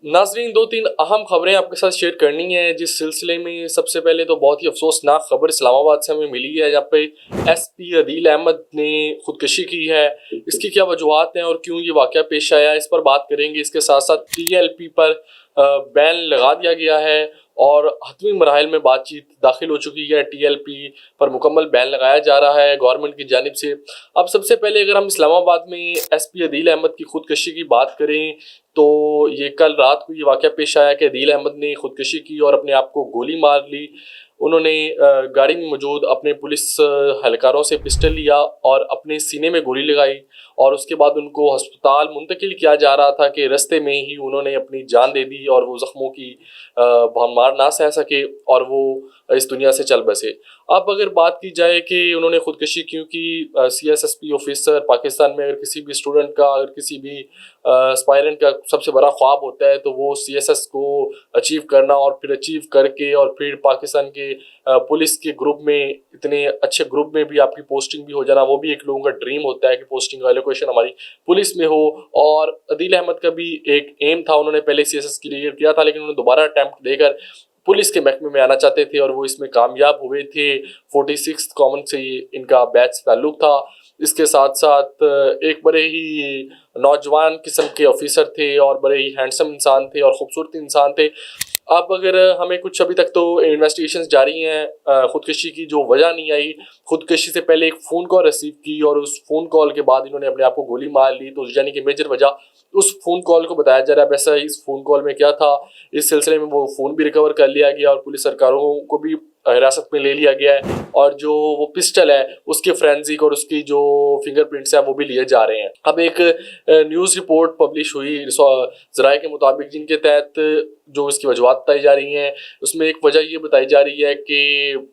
नाज़रीन, 2-3 अहम खबरें आपके साथ शेयर करनी है, जिस सिलसिले में सबसे पहले तो बहुत ही अफ़सोसनाक खबर इस्लामाबाद से हमें मिली है, जहाँ पे एसपी अदील अहमद ने खुदकुशी की है। इसकी क्या वजूहात हैं और क्यों ये वाक़या पेश आया, इस पर बात करेंगे। इसके साथ-साथ टीएलपी पर बैन लगा दिया गया है और हतमी मराहिल में बातचीत दाखिल हो चुकी है। टीएलपी पर मुकम्मल बैन लगाया जा रहा है गवर्नमेंट की जानिब से। अब सबसे पहले अगर हम इस्लामाबाद में एसपी अदील अहमद की खुदकुशी की बात करें, तो ये कल रात को ये वाक़या पेश आया कि अदील अहमद ने खुदकुशी की और अपने आप को गोली मार ली। उन्होंने गाड़ी में मौजूद अपने पुलिस एहलकारों से पिस्टल लिया और अपने सीने में गोली लगाई और उसके बाद उनको अस्पताल मुंतकिल किया जा रहा था कि रास्ते में ही उन्होंने अपनी जान दे दी और वो ज़ख्मों की भरमार ना सह सके और वो इस दुनिया से चल बसे। अब अगर बात की जाए कि उन्होंने खुदकुशी क्यों की, सीएसएसपी ऑफिसर पाकिस्तान में अगर किसी भी स्टूडेंट का, अगर किसी भी एस्पायरेंट का सबसे बड़ा ख्वाब होता है तो वो सीएसएस को अचीव करना और फिर अचीव करके और फिर पाकिस्तान के पुलिस के ग्रुप में, इतने अच्छे ग्रुप में भी आपकी पोस्टिंग भी हो जाना, वो भी एक लोगों का ड्रीम होता है कि पोस्टिंग एलोकेशन हमारी पुलिस में हो। और अदील अहमद का भी एक एम था, उन्होंने पहले सीएसएस क्लियर किया था लेकिन उन्होंने दोबारा अटैम्प्ट देकर पुलिस के महकमे में आना चाहते थे और वो इसमें कामयाब हुए थे। 46 कॉमन से इनका बैच ताल्लुक था। इसके साथ साथ एक बड़े ही नौजवान किस्म के ऑफिसर थे और बड़े ही हैंडसम इंसान थे और खूबसूरत इंसान थे। अब अगर हमें कुछ, अभी तक तो इन्वेस्टिगेशंस जारी हैं, खुदकुशी की जो वजह नहीं आई। खुदकुशी से पहले एक फ़ोन कॉल रिसीव की और उस फ़ोन कॉल के बाद इन्होंने अपने आप को गोली मार ली, तो यानी कि मेजर वजह उस फ़ोन कॉल को बताया जा रहा है। वैसा इस फ़ोन कॉल में क्या था, इस सिलसिले में वो फ़ोन भी रिकवर कर लिया गया और पुलिस सरकारों को भी हिरासत में ले लिया गया है और जो वो पिस्टल है उसके फोरेंसिक और उसकी जो फिंगरप्रिंट्स है वो भी लिए जा रहे हैं। अब एक न्यूज़ रिपोर्ट पब्लिश हुई ज़राए के मुताबिक, जिनके तहत जो इसकी वजूहत बताई जा रही हैं, उसमें एक वजह ये बताई जा रही है कि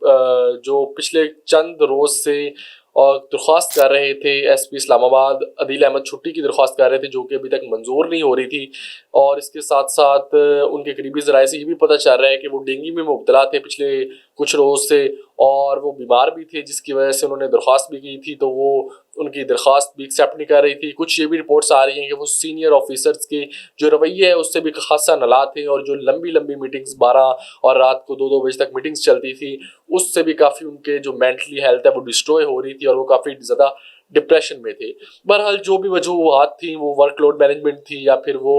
जो पिछले चंद रोज़ से और दरख्वास्त कर रहे थे एसपी इस्लामाबाद अदील अहमद, छुट्टी की दरख्वास्त कर रहे थे जो कि अभी तक मंजूर नहीं हो रही थी। और इसके साथ साथ उनके करीबी ज़राए से ये भी पता चल रहा है कि वो डेंगू में मुब्तला थे पिछले कुछ रोज़ से और वो बीमार भी थे, जिसकी वजह से उन्होंने दरख्वास्त भी की थी, तो वो उनकी दरख्वास्त भी एक्सेप्ट नहीं कर रही थी। कुछ ये भी रिपोर्ट्स आ रही हैं कि वो सीनियर ऑफिसर्स के जो रवैये है उससे भी खासा नाराज़ थे और जो लंबी लंबी मीटिंग्स 12 और रात को 2-2 बजे तक मीटिंग्स चलती थी, उससे भी काफ़ी उनके जो मेंटली हेल्थ है वो डिस्ट्रॉय हो रही थी और वो काफ़ी ज़्यादा डिप्रेशन में थे। बहरहाल जो भी वजूहत थी, वो वर्कलोड मैनेजमेंट थी या फिर वो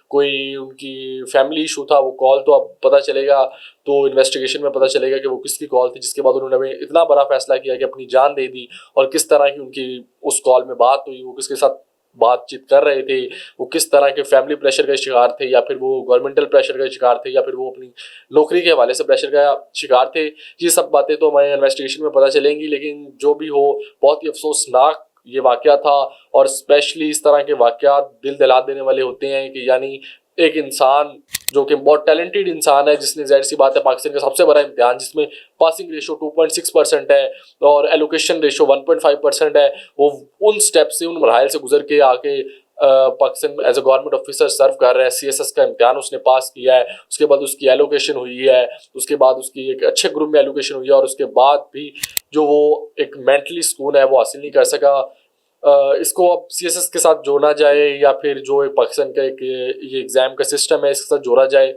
कोई उनकी फैमिली इशू था, वो कॉल तो अब पता चलेगा, तो इन्वेस्टिगेशन में पता चलेगा कि वो किसकी कॉल थी जिसके बाद उन्होंने इतना बड़ा फैसला किया कि अपनी जान दे दी और किस तरह की उनकी उस कॉल में बात हुई, वो किसके साथ बातचीत कर रहे थे, वो किस तरह के फैमिली प्रेशर का शिकार थे या फिर वो गवर्नमेंटल प्रेशर का शिकार थे या फिर वो अपनी नौकरी के हवाले से प्रेशर का शिकार थे। ये सब बातें तो हमारे इन्वेस्टिगेशन में पता चलेंगी, लेकिन जो भी हो बहुत ही अफसोसनाक ये वाक़या था और स्पेशली इस तरह के वाक़यात दिल दिला देने वाले होते हैं कि यानी एक इंसान जो कि बहुत टैलेंटेड इंसान है, जिसने ज़ाहिर सी बात है पाकिस्तान का सबसे बड़ा इम्तिहान जिसमें पासिंग रेशो 2.6% है और एलोकेशन रेशो 1.5% है, वो उन स्टेप से, उन मराहल से गुजर के आके Pakistan as a government officer serve कर रहा है। सीएसएस का इम्तिहान उसने पास किया है, उसके बाद उसकी एलोकेशन हुई है, उसके बाद उसकी एक अच्छे ग्रुप में एलोकेशन हुई है और उसके बाद भी जो वो एक मेंटली सुकून है वो हासिल नहीं कर सका। इसको अब सीएसएस के साथ जोड़ा जाए या फिर जो एक पाकिस्तान का एक ये एग्ज़ाम का सिस्टम है इसके साथ जोड़ा जाए,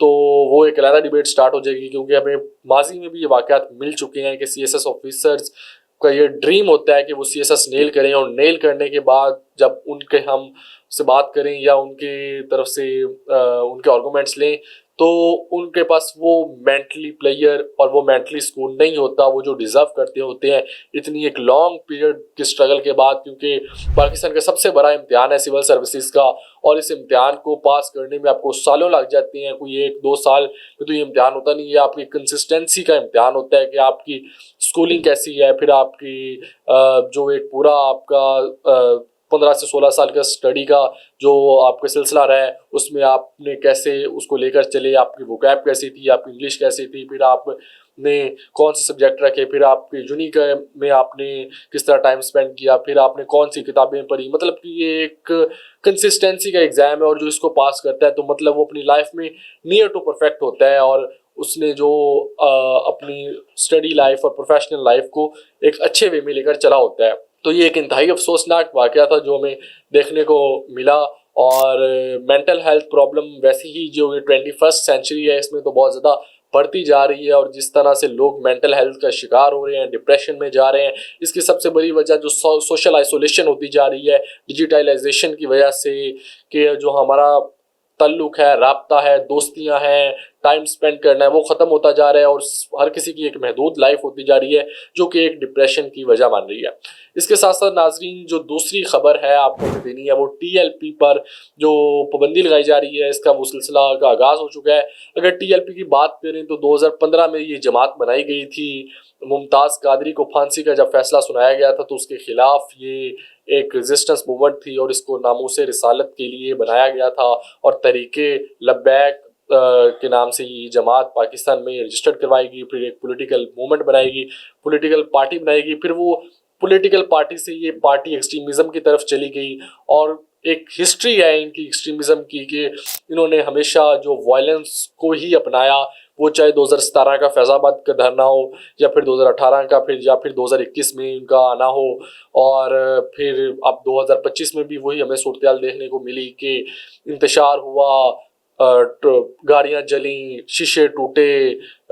तो वो एक अलग डिबेट स्टार्ट हो जाएगी, क्योंकि हमें माजी में भी ये वाक़यात मिल चुके हैं कि सीएसएस ऑफिसर्स का ये ड्रीम होता है कि वो सीएसएस नेल करें और नेल करने के बाद जब उनके हम से बात करें या उनके तरफ से उनके आर्गूमेंट्स लें, तो उनके पास वो मेंटली प्लेयर और वो मेंटली सुकून नहीं होता वो जो डिज़र्व करते होते हैं इतनी एक लॉन्ग पीरियड की स्ट्रगल के बाद, क्योंकि पाकिस्तान का सबसे बड़ा इम्तिहान है सिविल सर्विसेज का और इस इम्तिहान को पास करने में आपको सालों लग जाते हैं, कोई 1-2 साल में तो ये इम्तिहान होता नहीं है, आपकी कंसिस्टेंसी का इम्तिहान होता है कि आपकी स्कूलिंग कैसी है, फिर आपकी जो एक पूरा आपका 15 से 16 साल का स्टडी का जो आपका सिलसिला रहा है उसमें आपने कैसे उसको लेकर चले, आपकी वोकैब कैसी थी, आपकी इंग्लिश कैसी थी, फिर आपने कौन से सब्जेक्ट रखे, फिर आपके यूनिक में आपने किस तरह टाइम स्पेंड किया, फिर आपने कौन सी किताबें पढ़ी। मतलब कि ये एक कंसिस्टेंसी का एग्ज़ाम है और जो इसको पास करता है तो मतलब वो अपनी लाइफ में नियर टू परफेक्ट होता है और उसने जो अपनी स्टडी लाइफ और प्रोफेशनल लाइफ को एक अच्छे वे में लेकर चला होता है। तो ये एक इंतहाई अफसोसनाक वाक़या था जो हमें देखने को मिला और मेंटल हेल्थ प्रॉब्लम वैसे ही जो 21st सेंचुरी है इसमें तो बहुत ज़्यादा बढ़ती जा रही है, और जिस तरह से लोग मेंटल हेल्थ का शिकार हो रहे हैं, डिप्रेशन में जा रहे हैं, इसकी सबसे बड़ी वजह जो सोशल आइसोलेशन होती जा रही है डिजिटलाइजेशन की वजह से, कि जो हमारा ताल्लुक है, राब्ता है, दोस्तियां हैं, टाइम स्पेंड करना है, वो ख़त्म होता जा रहा है और हर किसी की एक महदूद लाइफ होती जा रही है, जो कि एक डिप्रेशन की वजह बन रही है। इसके साथ साथ नाजरीन, जो दूसरी खबर है आपको देनी है वो TLP पर जो पाबंदी लगाई जा रही है, इसका वो सिलसिला का आगाज़ हो चुका है। अगर TLP की बात करें तो 2015 में ये जमात बनाई गई थी। मुमताज़ कादरी को फांसी का जब फैसला सुनाया गया था तो उसके खिलाफ ये एक रेजिस्टेंस मूवमेंट थी और इसको नामूसे रिसालत के लिए बनाया गया था, और तरीके लब्बैक के नाम से ये जमात पाकिस्तान में रजिस्टर्ड करवाएगी, फिर एक पॉलिटिकल मूवमेंट बनाएगी, पॉलिटिकल पार्टी बनाएगी, फिर वो पॉलिटिकल पार्टी से ये पार्टी एक्सट्रीमिज़म की तरफ चली गई। और एक हिस्ट्री है इनकी एक्सट्रीमिज़म की कि इन्होंने हमेशा जो वायलेंस को ही अपनाया, वो चाहे 2017 का फैज़ाबाद का धरना हो, या फिर 2018 का, या फिर 2021 में इनका आना हो, और फिर अब 2025 में भी वही हमें सूरत देखने को मिली कि इंतशार हुआ, गाड़ियाँ जली, शीशे टूटे,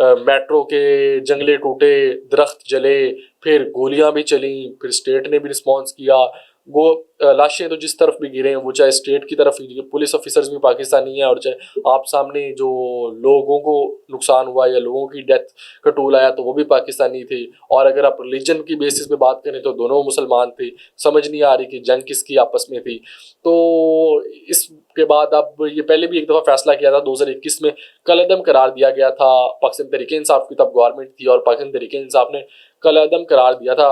मेट्रो के जंगले टूटे, दरख्त जले, फिर गोलियां भी चली, फिर स्टेट ने भी रिस्पॉन्स किया। वो लाशें तो जिस तरफ भी गिरे हैं वो चाहे स्टेट की तरफ, पुलिस ऑफिसर्स भी पाकिस्तानी हैं, और चाहे आप सामने जो लोगों को नुकसान हुआ या लोगों की डेथ का टूल आया तो वो भी पाकिस्तानी थे। और अगर आप रिलीजन की बेसिस पे बात करें तो दोनों मुसलमान थे। समझ नहीं आ रही कि जंग किसकी आपस में थी। तो इसके बाद अब ये पहले भी एक दफ़ा फैसला किया था 2021 में, कलअदम करार दिया गया था पाकिस्तान तहरीक इंसाफ की तब गवर्नमेंट थी, और पाकिस्तान तहरीक इंसाफ ने कलअदम करार दिया था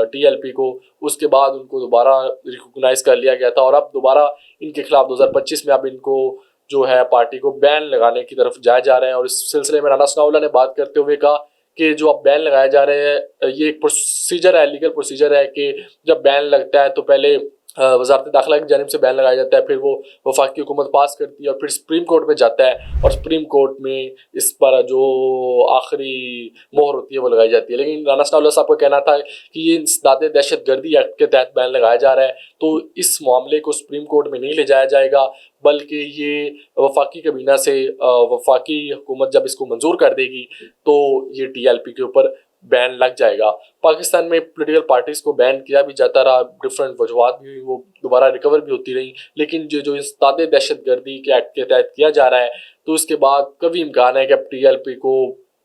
TLP को। उसके बाद उनको दोबारा रिकॉग्नाइज कर लिया गया था, और अब दोबारा इनके खिलाफ 2025 में अब इनको जो है पार्टी को बैन लगाने की तरफ जाया जा रहा है। और इस सिलसिले में राना सनाउल्लाह ने बात करते हुए कहा कि जो अब बैन लगाए जा रहे हैं ये एक प्रोसीजर है, लीगल प्रोसीजर है कि जब बैन लगता है तो पहले वजारत दाखिला की जानिब से बैन लगाया जाता है, फिर वो वफाकी हुकूमत पास करती है और फिर सुप्रीम कोर्ट में जाता है, और सुप्रीम कोर्ट में इस पर जो आखिरी मोहर होती है वो लगाई जाती है। लेकिन राना सनाउल्लाह साहब का कहना था कि ये इंसदाद दहशत गर्दी एक्ट के तहत बैन लगाया जा रहा है, तो इस मामले को सुप्रीम कोर्ट में नहीं ले जाया जाएगा, बल्कि ये वफाकी काबीना से वफाकी हुकूमत जब इसको मंजूर कर देगी तो ये TLP के ऊपर बैन लग जाएगा। पाकिस्तान में पॉलिटिकल पार्टीज़ को बैन किया भी जाता रहा, डिफरेंट वजूहात भी हुई, वो दोबारा रिकवर भी होती रही, लेकिन जो इंसदाद दहशत गर्दी के एक्ट के तहत किया जा रहा है तो उसके बाद कभी इम्कान है कि अब TLP को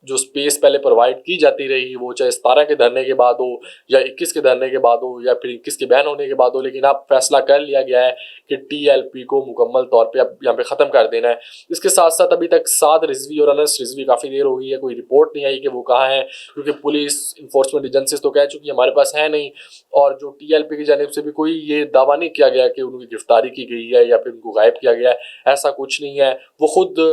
जो स्पेस पहले प्रोवाइड की जाती रही, वो चाहे 17 के धरने के बाद हो या 21 के धरने के बाद हो या फिर 21 के बैन होने के बाद हो, लेकिन अब फैसला कर लिया गया है कि TLP को मुकम्मल तौर पे अब यहाँ पे ख़त्म कर देना है। इसके साथ साथ अभी तक साद रिजवी और अनस रिजवी काफ़ी देर हो गई है, कोई रिपोर्ट नहीं आई कि वो कहाँ हैं, क्योंकि पुलिस इंफोर्समेंट एजेंसीज तो कह चुकी हमारे पास है नहीं, और जो TLP की जानिब से भी कोई ये दावा नहीं किया गया कि उनकी गिरफ्तारी की गई है या फिर उनको गायब किया गया है, ऐसा कुछ नहीं है। वो खुद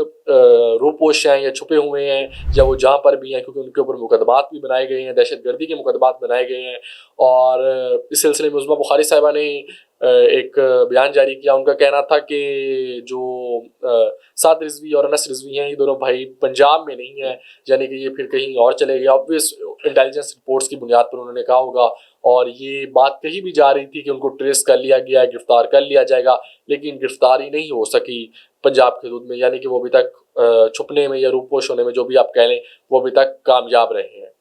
रूपोश हैं या छुपे हुए हैं या वो जहाँ पर भी हैं, क्योंकि उनके ऊपर मुकदमात भी बनाए गए हैं, दहशत गर्दी के मुकदमात बनाए गए हैं। और इस सिलसिले में उज़्मा बुखारी साहिबा ने एक बयान जारी किया। उनका कहना था कि जो साद रिजवी और अनस रिजवी हैं ये दोनों भाई पंजाब में नहीं है, यानी कि ये फिर कहीं और चले गए। ऑब्वियस इंटेलिजेंस रिपोर्ट्स की बुनियाद पर उन्होंने कहा होगा, और ये बात कही भी जा रही थी कि उनको ट्रेस कर लिया गया है, गिरफ्तार कर लिया जाएगा, लेकिन गिरफ्तारी नहीं हो सकी पंजाब के हदूद में, यानी कि वो अभी तक छुपने में या रूपोश होने में, जो भी आप कह लें, वो अभी तक कामयाब रहे हैं।